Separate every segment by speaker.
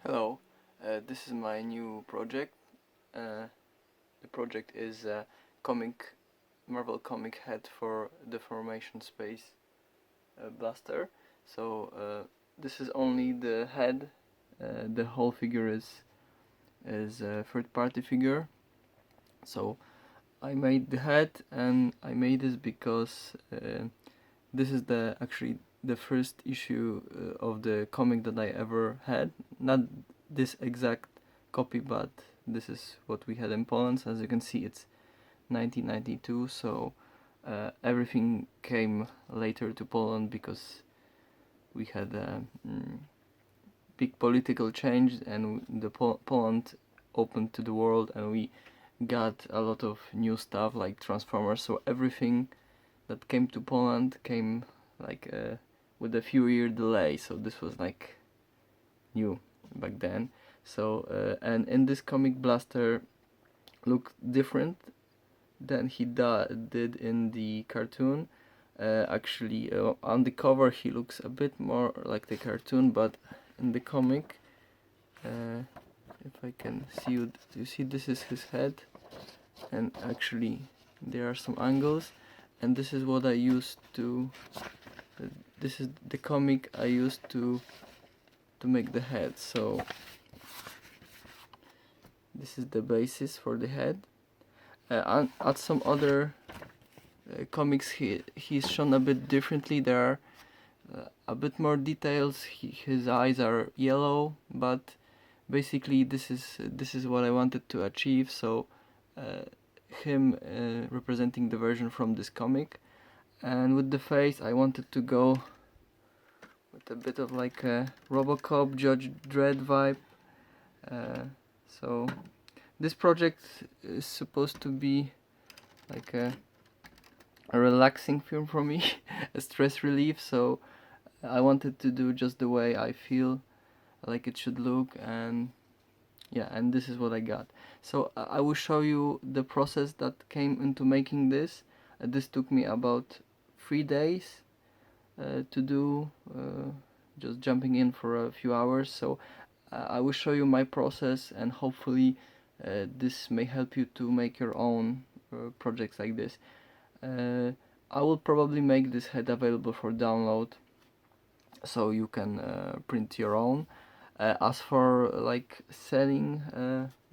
Speaker 1: Hello, this is my new project. The project is a Marvel comic head for Deformation Space Blaster. So this is only the head. The whole figure is a third-party figure. So I made the head, and I made this because this is actually the first issue of the comic that I ever had. Not this exact copy, but this is what we had in Poland. So as you can see, it's 1992, so everything came later to Poland because we had a big political change, and the Poland opened to the world, and we got a lot of new stuff like Transformers. So everything that came to Poland came like with a few year delay, so this was like new back then. So and in this comic, Blaster looked different than he did in the cartoon. Actually, on the cover he looks a bit more like the cartoon, but in the comic, if I can see you see this is his head, and actually there are some angles, and this is what I used to this is the comic I used to make the head. So this is the basis for the head. At some other comics he's shown a bit differently. There are a bit more details. His eyes are yellow, but basically this is what I wanted to achieve. So him representing the version from this comic, and with the face I wanted to go with a bit of like a Robocop, Judge Dredd vibe. So this project is supposed to be like a relaxing film for me, a stress relief. So I wanted to do just the way I feel like it should look, and yeah, and this is what I got. So I will show you the process that came into making this. This took me about 3 days to do, just jumping in for a few hours. So I will show you my process, and hopefully this may help you to make your own projects like this. I will probably make this head available for download, so you can print your own. As for like selling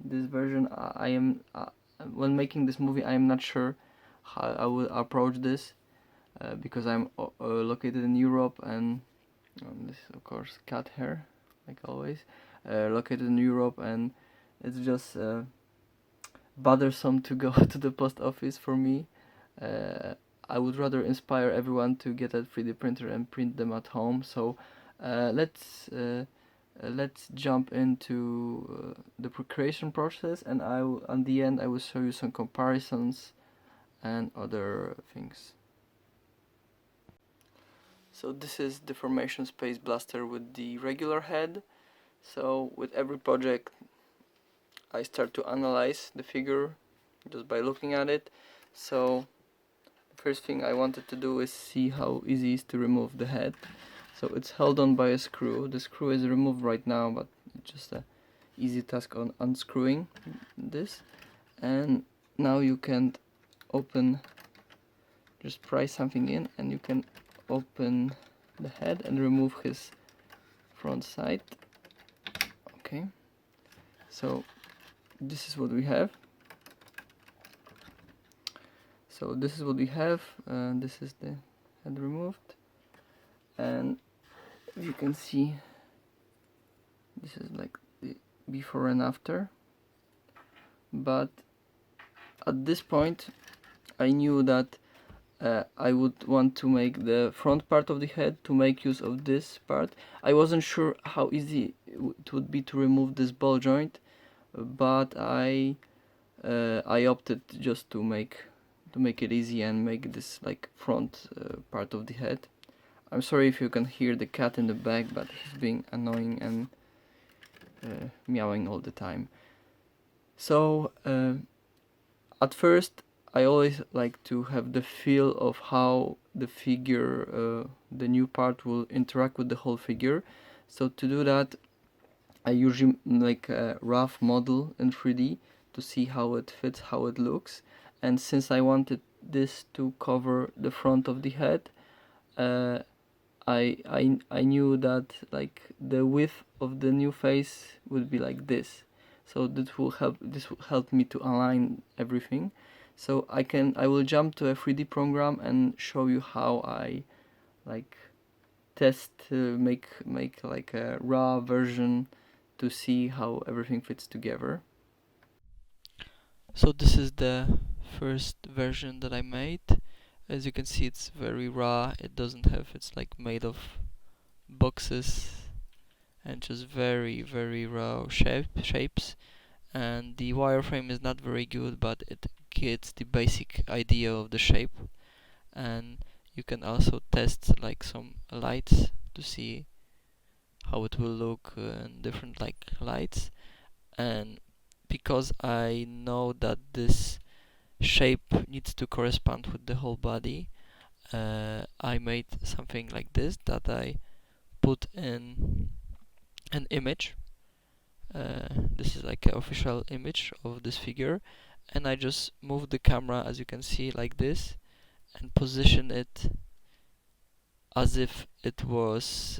Speaker 1: this version, I am when making this movie I am not sure how I will approach this, because I'm located in Europe, and this is of course cat hair like always, located in Europe, and it's just bothersome to go to the post office for me. I would rather inspire everyone to get a 3D printer and print them at home. So let's jump into the creation process, and at the end I will show you some comparisons and other things. So this is Deformation Space Blaster with the regular head. So with every project I start to analyze the figure just by looking at it. So the first thing I wanted to do is see how easy it is to remove the head. So it's held on by a screw. The screw is removed right now, but it's just a easy task on unscrewing this. And now you can open, just pry something in, and you can open the head and remove his front side. Okay, so this is what we have. So this is what we have. This is the head removed, and you can see this is like the before and after. But at this point I knew that I would want to make the front part of the head to make use of this part. I wasn't sure how easy it would be to remove this ball joint, but I opted just to make it easy and make this like front part of the head. I'm sorry if you can hear the cat in the back, but he's being annoying and meowing all the time. So at first I always like to have the feel of how the figure, the new part, will interact with the whole figure. So to do that I usually like a rough model in 3D to see how it fits, how it looks. And since I wanted this to cover the front of the head, uh, I knew that like the width of the new face would be like this. So this will help me to align everything. So I will jump to a 3D program and show you how I like test make like a raw version to see how everything fits together. So this is the first version that I made. As you can see, it's very raw. It doesn't have, it's like made of boxes and just very raw shapes. And the wireframe is not very good, but it gets the basic idea of the shape. And you can also test like some lights to see how it will look in different like lights. And because I know that this shape needs to correspond with the whole body, I made something like this that I put in an image. This is like an official image of this figure, and I just move the camera, as you can see, like this, and position it as if it was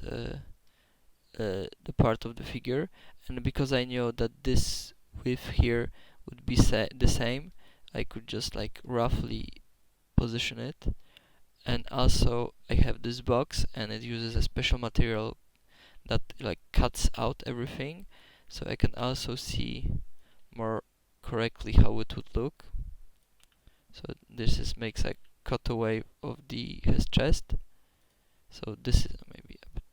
Speaker 1: the part of the figure. And because I know that this width here would be the same, I could just like roughly position it. And also I have this box, and it uses a special material that like cuts out everything, so I can also see more correctly how it would look. So this is makes a cutaway of his chest. So this is maybe a bit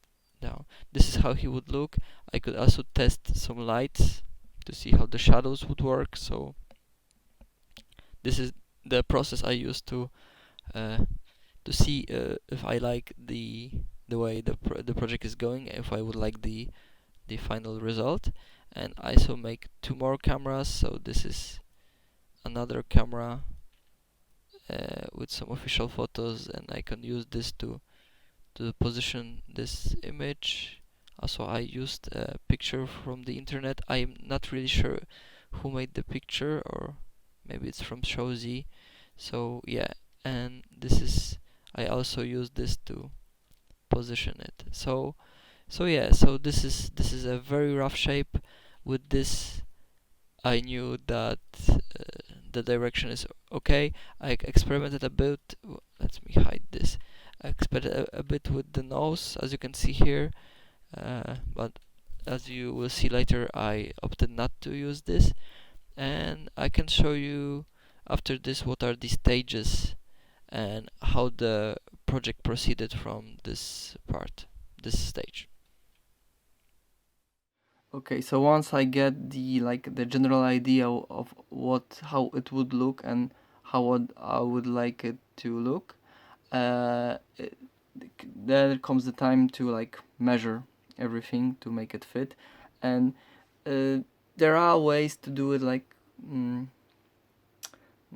Speaker 1: down. This is how he would look. I could also test some lights to see how the shadows would work. So this is the process I use to see if I like the way the project is going, if I would like the final result. And I also make two more cameras. So this is another camera with some official photos, and I can use this to position this image. Also, I used a picture from the internet. I'm not really sure who made the picture, or maybe it's from Shozy. So yeah, and this is, I also use this to position it. So yeah, so this is a very rough shape. With this, I knew that the direction is okay. I experimented a bit. Let me hide this. I experimented a bit with the nose, as you can see here, but as you will see later, I opted not to use this. And I can show you after this what are the stages and how the project proceeded from this stage. Okay, so once I get the general idea of how it would look and I would like it to look, uh, it, there comes the time to like measure everything to make it fit, and uh, there are ways to do it like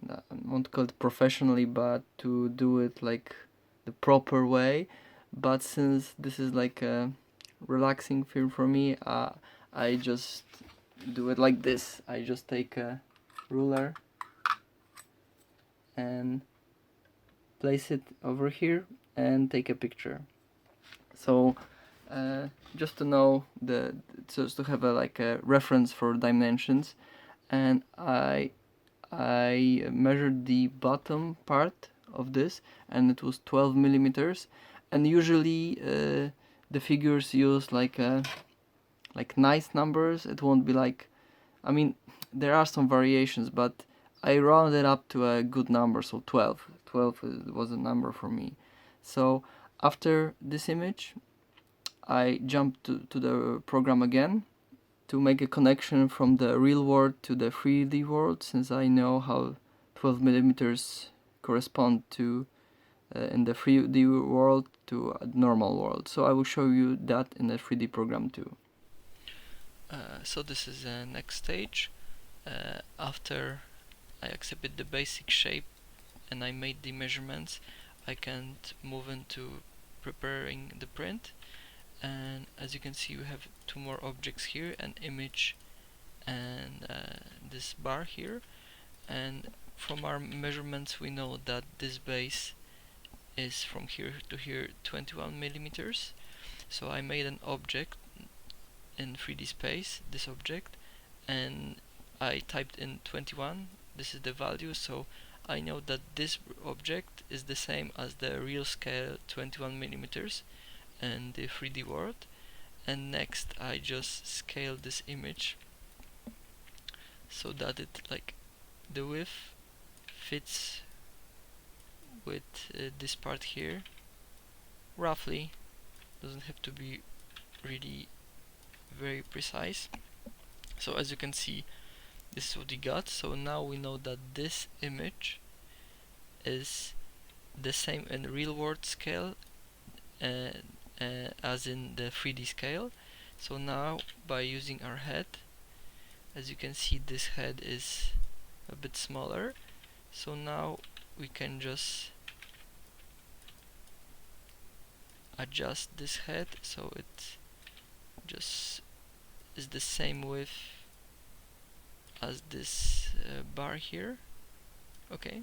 Speaker 1: I won't call it professionally, but to do it like the proper way. But since this is like a relaxing film for me, I just do it like this. I just take a ruler and place it over here and take a picture. So just to know just to have like a reference for dimensions, and I measured the bottom part of this, and it was 12 millimeters. And usually the figures use like nice numbers. It won't be like, I mean, there are some variations, but I rounded up to a good number, so 12. 12 was a number for me. So after this image, I jumped to the program again to make a connection from the real world to the 3D world, since I know how 12 millimeters correspond to in the 3D world to a normal world. So I will show you that in the 3D program too. So this is the next stage. After I accepted the basic shape and I made the measurements, I can move into preparing the print. and as you can see we have two more objects here, an image and this bar here. And from our measurements we know that this base is from here to here 21 millimeters. So I made an object in 3D space, this object, and I typed in 21. This is the value, so I know that this object is the same as the real scale 21 millimeters in the 3D world. And next I just scale this image so that it, like, the width fits with this part here roughly. Doesn't have to be really very precise. So as you can see, this is what we got. So now we know that this image is the same in real world scale as in the 3D scale. So now by using our head, as you can see, this head is a bit smaller. So now we can just adjust this head so it just is the same width as this bar here. Okay,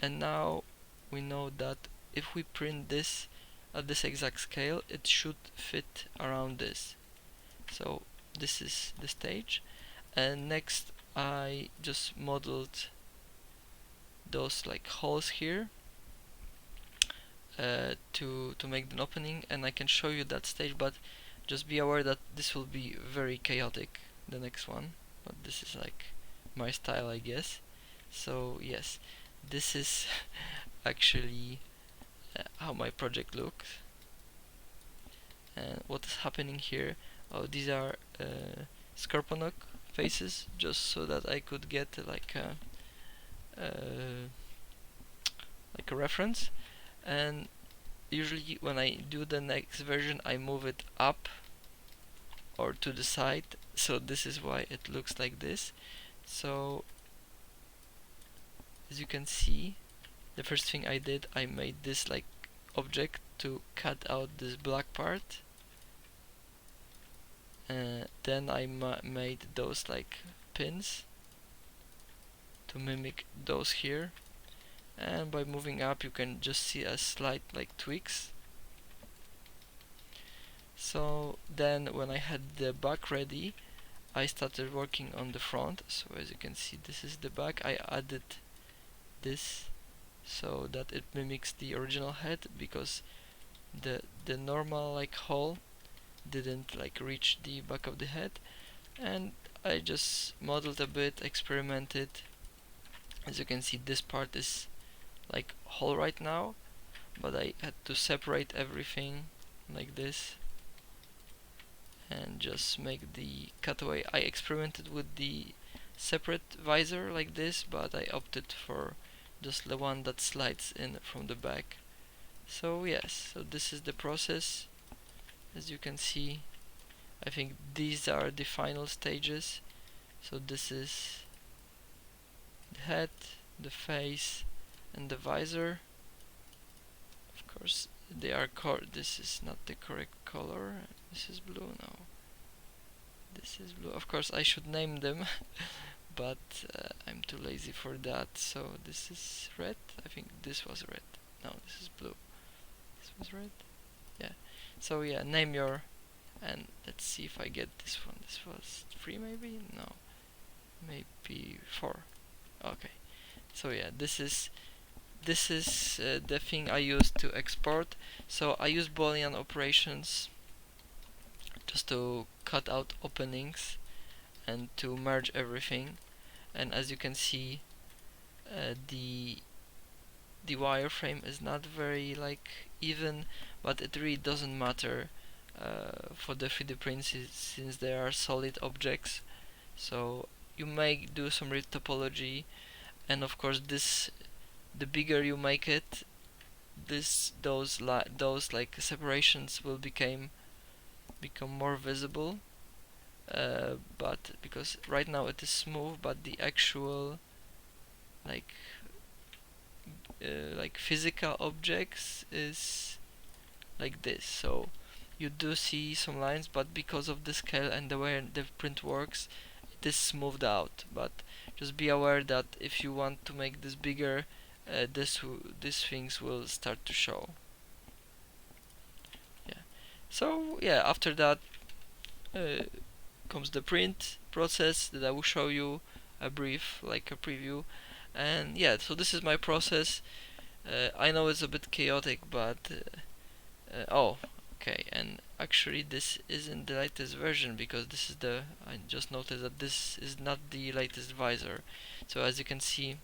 Speaker 1: and now we know that if we print this at this exact scale, it should fit around this. So this is the stage, and next I just modeled those like holes here to make an opening, and I can show you that stage, but just be aware that this will be very chaotic, the next one, but this is like my style, I guess. So yes, this is actually how my project looks. And what is happening here, oh, these are Scorponok faces, just so that I could get like a reference. And usually when I do the next version I move it up or to the side, so this is why it looks like this. So as you can see, the first thing I did, I made this like object to cut out this black part. Then I made those like pins to mimic those here, and by moving up you can just see a slight like tweaks. So then when I had the back ready, I started working on the front. So as you can see, this is the back. I added this so that it mimics the original head, because the normal like hole didn't like reach the back of the head. And I just modeled a bit, experimented. As you can see, this part is like whole right now, but I had to separate everything like this and just make the cutaway. I experimented with the separate visor like this, but I opted for just the one that slides in from the back. So yes, so this is the process. As you can see, I think these are the final stages. So this is the head, the face, and the visor. Of course they are this is not the correct color. This is blue now. This is blue. Of course I should name them but I'm too lazy for that. So this is red. I think this was red. No, this is blue. This was red. Yeah. So yeah, name your, and let's see if I get this one. This was 3 maybe? No. Maybe 4. Okay. So yeah, this is the thing I use to export. So I use Boolean operations just to cut out openings and to merge everything. And as you can see, the wireframe is not very like even, but it really doesn't matter for the 3D prints since they are solid objects. So you may do some retopology, and of course this, the bigger you make it, those like separations will become more visible. But because right now it is smooth, but the actual like physical objects is like this. So
Speaker 2: you do see some lines, but because of the scale and the way the print works, it is smoothed out. But just be aware that if you want to make this bigger, these things will start to show. Yeah. So yeah, after that comes the print process that I will show you a brief, like a preview. And yeah, so this is my process. I know it's a bit chaotic, but oh, okay. And actually, this isn't the latest version, because this is the. I just noticed that this is not the latest visor. So as you can see,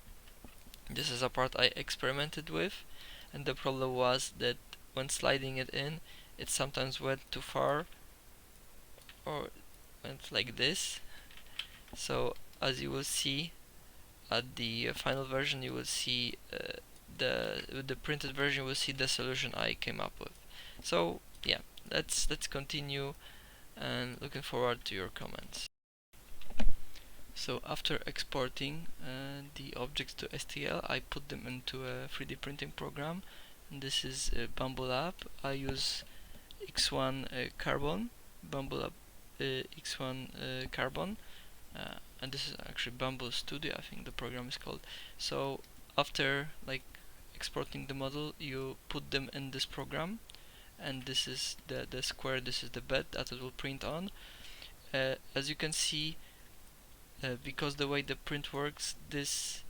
Speaker 2: this is a part I experimented with, and the problem was that when sliding it in, it sometimes went too far, or went like this. So as you will see at the final version, you will see the printed version, you will see the solution I came up with. So yeah, let's continue, and looking forward to your comments. So after exporting the objects to STL, I put them into a 3D printing program, and this is Bambu Lab. I use X1-Carbon, Bambu Lab X1-Carbon, and this is actually Bambu Studio, I think the program is called. So after like exporting the model, you put them in this program, and this is the square, this is the bed that it will print on. As you can see, because the way the print works, this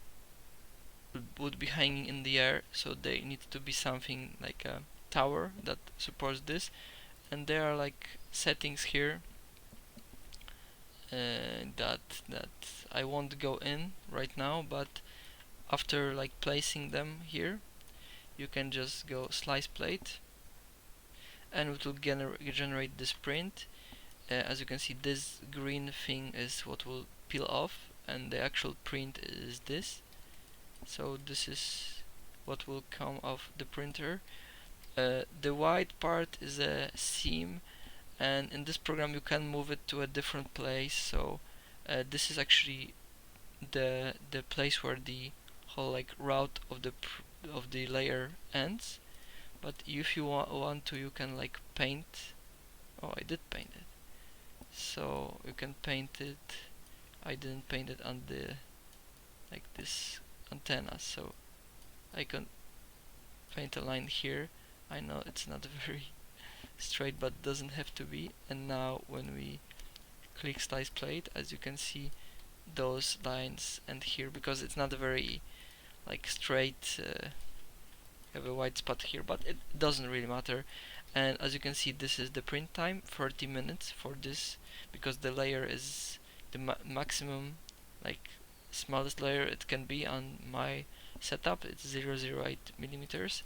Speaker 2: would be hanging in the air, so they need to be something like a tower that supports this, and there are like settings here that I won't go in right now, but after like placing them here, you can just go slice plate, and it will generate this print. As you can see, this green thing is what will peel off, and the actual print is this. So this is what will come off the printer. The white part is a seam, and in this program you can move it to a different place. So this is actually the place where the whole like route of the layer ends. But if you want to, you can like paint. Oh, I did paint it. So you can paint it. I didn't paint it on the like this antenna, so I can paint a line here. I know it's not very straight, but doesn't have to be. And now when we click slice plate, as you can see, those lines and here, because it's not a very like straight, have a white spot here, but it doesn't really matter. And as you can see, this is the print time, 30 minutes for this, because the layer is the maximum, like smallest layer it can be on my setup. It's 0.08 millimeters,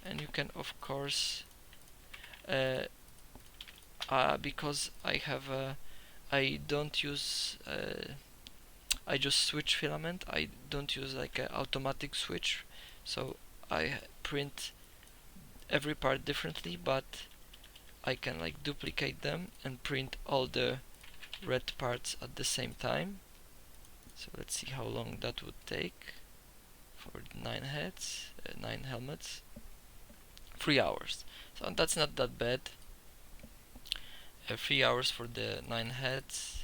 Speaker 2: and you can of course because I have I don't use I just switch filament. I don't use like an automatic switch, so I print every part differently, but I can like duplicate them and print all the red parts at the same time. So let's see how long that would take for 9 heads, 9 helmets. 3 hours. So that's not that bad. 3 hours for the 9 heads.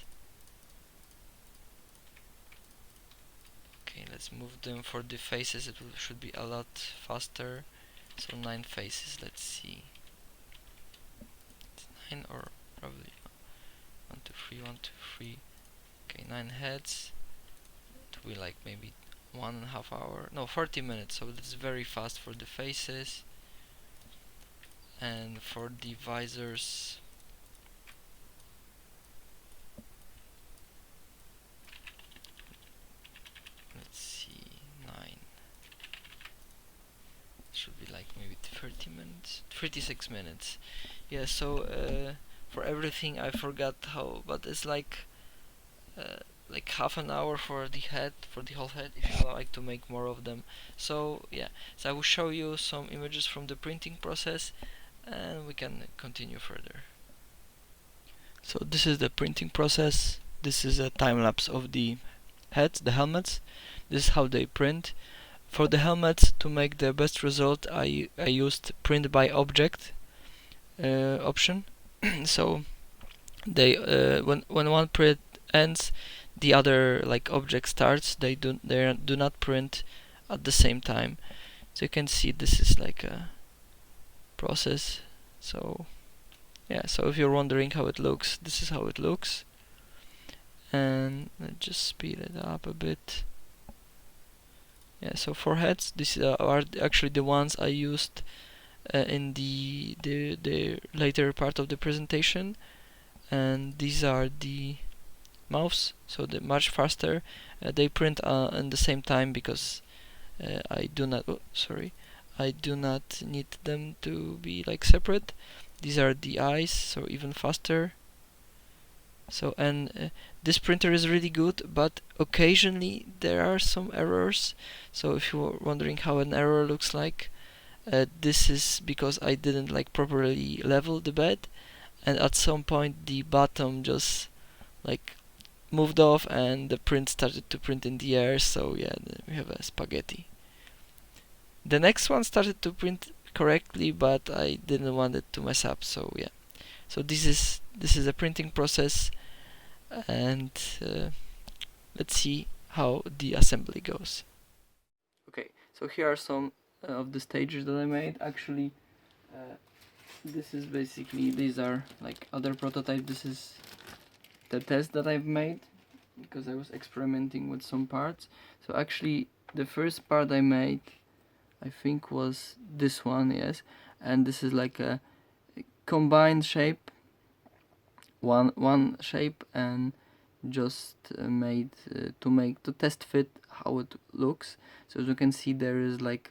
Speaker 2: Okay, let's move them. For the faces it should be a lot faster. So 9 faces, let's see. It's 9 or probably 1, 2, 3, 1, 2, 3. Okay, 9 heads. It will be like maybe 1.5 hour. No, 40 minutes. So this is very fast for the faces. And for the visors, let's see, 9. Should be like maybe 30 minutes, 36 minutes. Yeah, so for everything I forgot how, but it's like half an hour for the head, for the whole head, if you like to make more of them. So yeah, so I will show you some images from the printing process, and we can continue further. So this is the printing process. This is a time lapse of the heads, the helmets. This is how they print. For the helmets, to make the best result, I used print by object. option. So they when one print ends, the other like object starts. They do not print at the same time. So you can see this is like a process. So yeah, so if you're wondering how it looks, this is how it looks. And let's just speed it up a bit. Yeah, so foreheads, these are actually the ones I used in the later part of the presentation, and these are the mouths, so they're much faster. They print in the same time because I do not need them to be like separate. These are the eyes, so even faster. So and this printer is really good, but occasionally there are some errors. So if you're wondering how an error looks like, this is because I didn't like properly level the bed, and at some point the bottom just like moved off and the print started to print in the air. So yeah, we have a spaghetti. The next one started to print correctly, but I didn't want it to mess up. So yeah, so this is a printing process, and let's see how the assembly goes. Okay, so here are some of the stages that I made. Actually, this is basically, these are like other prototypes. This is the test that I've made because I was experimenting with some parts. So actually, the first part I made, I think, was this one, yes, and this is like a combined shape, one shape, and just made to test fit how it looks. So as you can see, there is like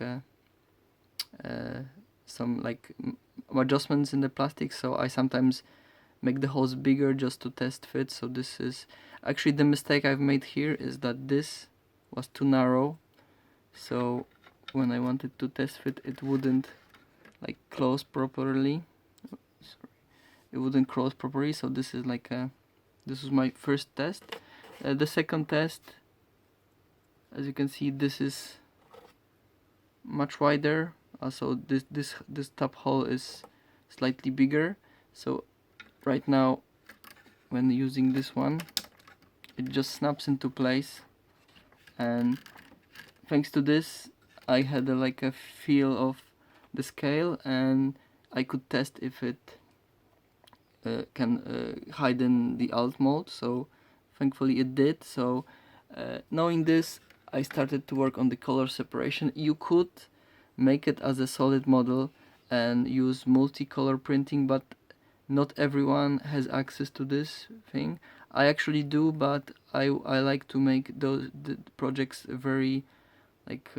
Speaker 2: some like adjustments in the plastic, so I sometimes make the holes bigger just to test fit. So this is actually the mistake I've made here, is that this was too narrow, so when I wanted to test fit, it wouldn't like close properly. Sorry, it wouldn't close properly. So this is like this was my first test. The second test, as you can see, this is much wider. Also, this top hole is slightly bigger. So right now, when using this one, it just snaps into place, and thanks to this, I had like a feel of the scale, and I could test if it can hide in the alt mode. So thankfully it did. So knowing this, I started to work on the color separation. You could make it as a solid model and use multicolor printing, but not everyone has access to this thing. I actually do, but I like to make the projects very like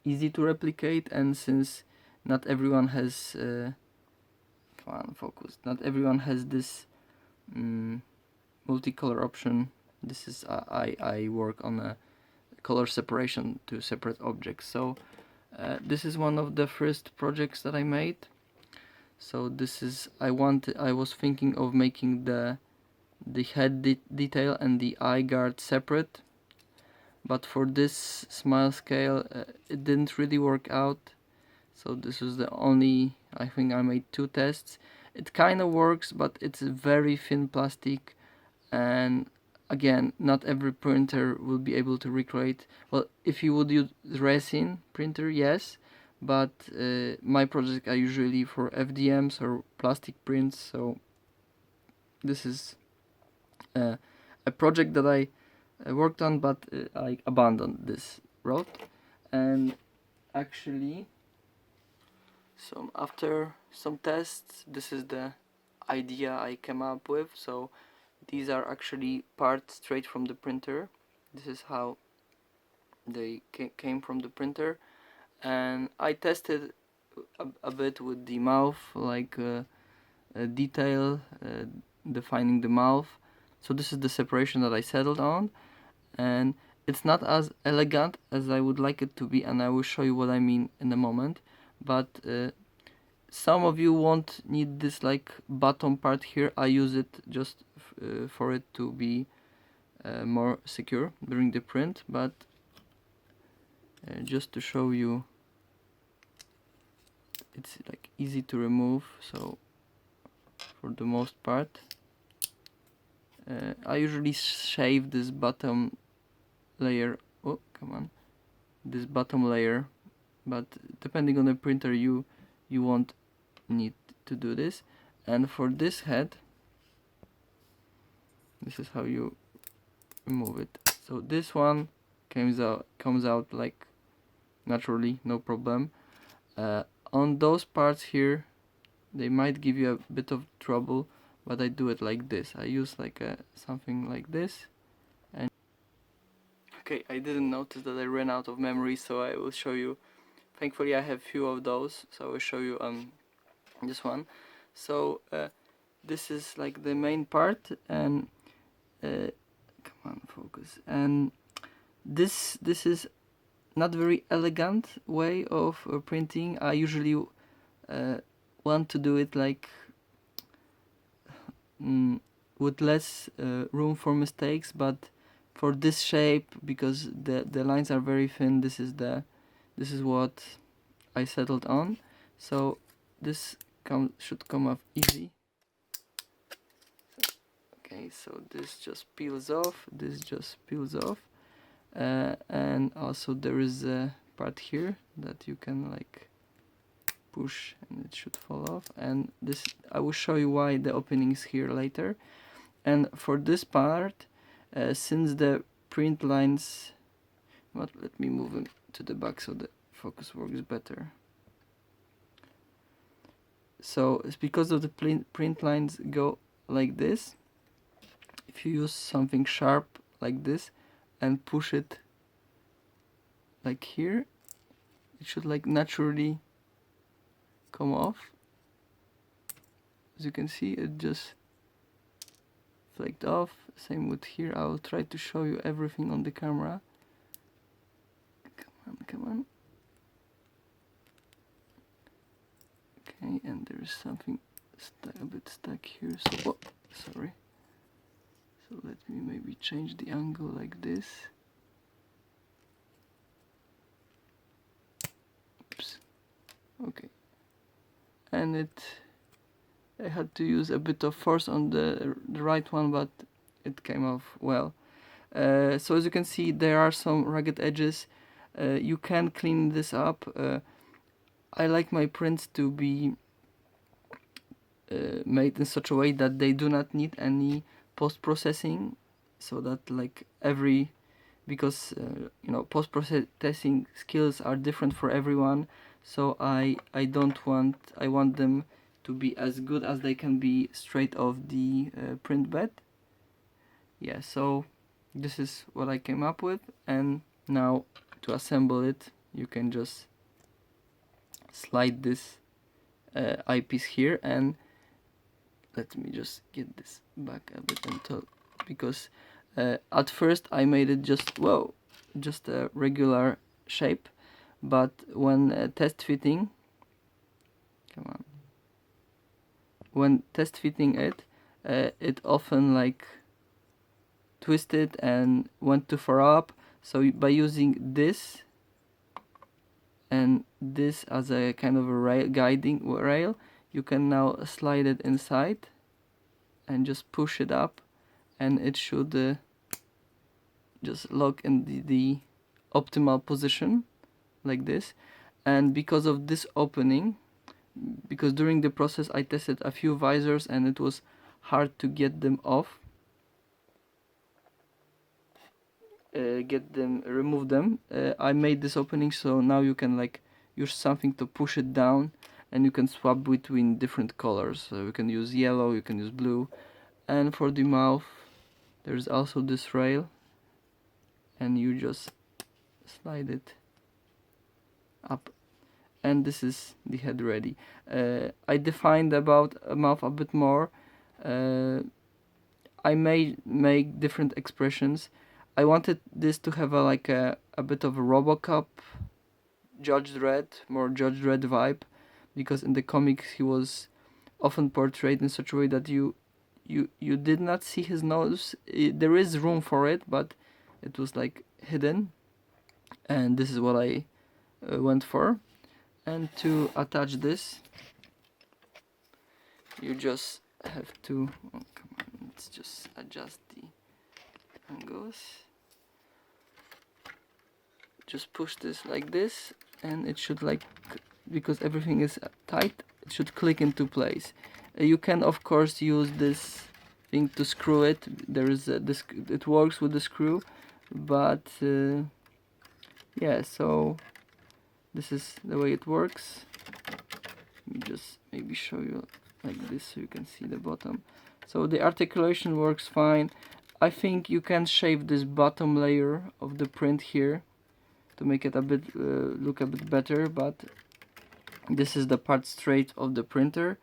Speaker 2: easy to replicate, and since not everyone has not everyone has this multicolor option, this is I work on a color separation to separate objects. So this is one of the first projects that I made. So this is, I was thinking of making the head detail and the eye guard separate, but for this smile scale it didn't really work out. So this was the only, I think I made 2 tests. It kind of works, but it's very thin plastic, and again, not every printer will be able to recreate. Well, if you would use resin printer, yes, but my projects are usually for FDMs or plastic prints, so this is a project that I worked on, but I abandoned this road. And actually, so after some tests, this is the idea I came up with. So these are actually parts straight from the printer. This is how they came from the printer, and I tested a bit with the mouth, like detail, defining the mouth. So this is the separation that I settled on, and it's not as elegant as I would like it to be, and I will show you what I mean in a moment. But some of you won't need this like bottom part here. I use it just for it to be more secure during the print, but just to show you,
Speaker 1: it's like easy to remove, so for the most part. I usually shave this bottom layer. Oh, come on, this bottom layer, but depending on the printer, you won't need to do this. And for this head, this is how you remove it. So this one comes out like naturally, no problem. On those parts here, they might give you a bit of trouble, but I do it like this. I use like something like this. And okay, I didn't notice that I ran out of memory, so I will show you. Thankfully I have few of those, so I will show you this one. So this is like the main part, and come on, focus. And this is not very elegant way of printing. I usually want to do it like with less room for mistakes, but for this shape, because the lines are very thin, this is what I settled on. So this should come off easy. Okay, so this just peels off, this just peels off, and also there is a part here that you can like push and it should fall off, and this I will show you why the opening is here later. And for this part, since the print lines, let me move them to the back so the focus works better. So it's because of the print lines go like this. If you use something sharp like this and push it like here, it should like naturally come off. As you can see, it just flaked off. Same with here. I will try to show you everything on the camera. Come on. Okay, and there is something a bit stuck here. So, oh, sorry. So let me maybe change the angle like this. Oops. Okay. And I had to use a bit of force on the right one, but it came off well. So as you can see, there are some ragged edges. You can clean this up. I like my prints to be made in such a way that they do not need any post-processing, so that like because you know, post-processing skills are different for everyone, so I want them to be as good as they can be straight off the print bed. Yeah, so this is what I came up with, and now to assemble it, you can just slide this eyepiece here, and let me just get this back a bit until, because at first I made it just a regular shape, but when test fitting it, it often like twisted and went too far up. So by using this and this as a kind of a guiding rail, you can now slide it inside and just push it up, and it should just lock in the optimal position like this. And because of this opening, because during the process I tested a few visors and it was hard to get them off, remove them, I made this opening, so now you can like use something to push it down, and you can swap between different colors. So you can use yellow, you can use blue. And for the mouth, there's also this rail, and you just slide it up, and this is the head ready. I defined about a mouth a bit more. I may make different expressions. I wanted this to have a bit of a RoboCop, Judge Dredd, more Judge Dredd vibe, because in the comics he was often portrayed in such a way that you did not see his nose. There is room for it, but it was like hidden, and this is what I went for. And to attach this, you just have to, oh, come on, let's just adjust the angles. Just push this like this, and it should, like, because everything is tight, it should click into place. You can of course use this thing to screw it. There is this, it works with the screw, but yeah, so this is the way it works. Let me just maybe show you like this so you can see the bottom. So the articulation works fine. I think you can shave this bottom layer of the print here to make it a bit look a bit better, but this is the part straight of the printer.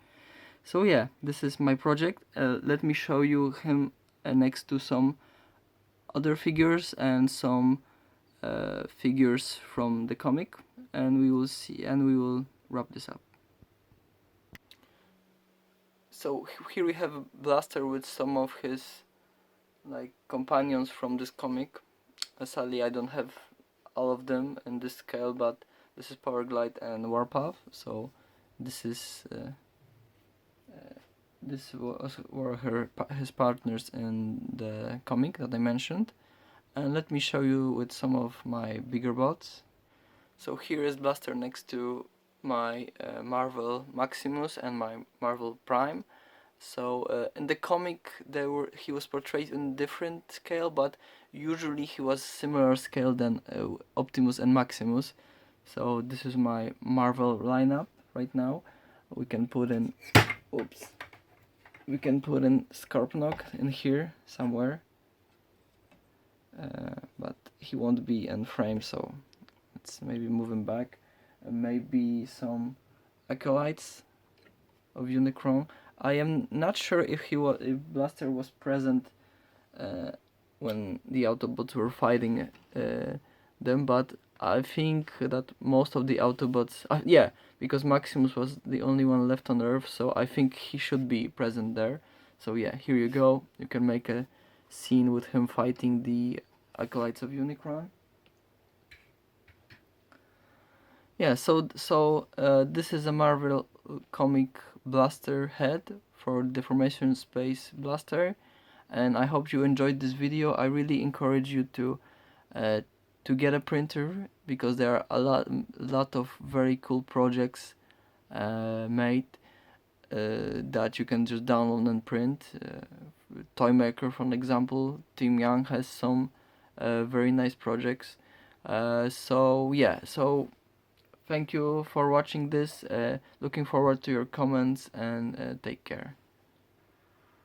Speaker 1: So yeah, this is my project. Let me show you him next to some other figures and some figures from the comic, and we will see, and we will wrap this up. So here we have a Blaster with some of his like companions from this comic. Sadly, I don't have all of them in this scale, but this is Powerglide and Warpath. So this is this were his partners in the comic that I mentioned. And let me show you with some of my bigger bots. So here is Blaster next to my Marvel Maximus and my Marvel Prime. So in the comic he was portrayed in different scale, but usually he was similar scale than Optimus and Maximus. So this is my Marvel lineup right now. We can put in, oops, we can put in Scorponok in here somewhere, but he won't be in frame, so let's maybe move him back. Maybe some acolytes of Unicron. I am not sure if Blaster was present when the Autobots were fighting them, but I think that most of the Autobots, yeah, because Maximus was the only one left on Earth, so I think he should be present there. So yeah, here you go. You can make a scene with him fighting the acolytes of Unicron. Yeah, so this is a Marvel comic Blaster head for Deformation Space Blaster, and I hope you enjoyed this video. I really encourage you to get a printer, because there are a lot of very cool projects made that you can just download and print. Toymaker, for example, Team Young has some very nice projects. So yeah, so thank you for watching this. Looking forward to your comments, and take care.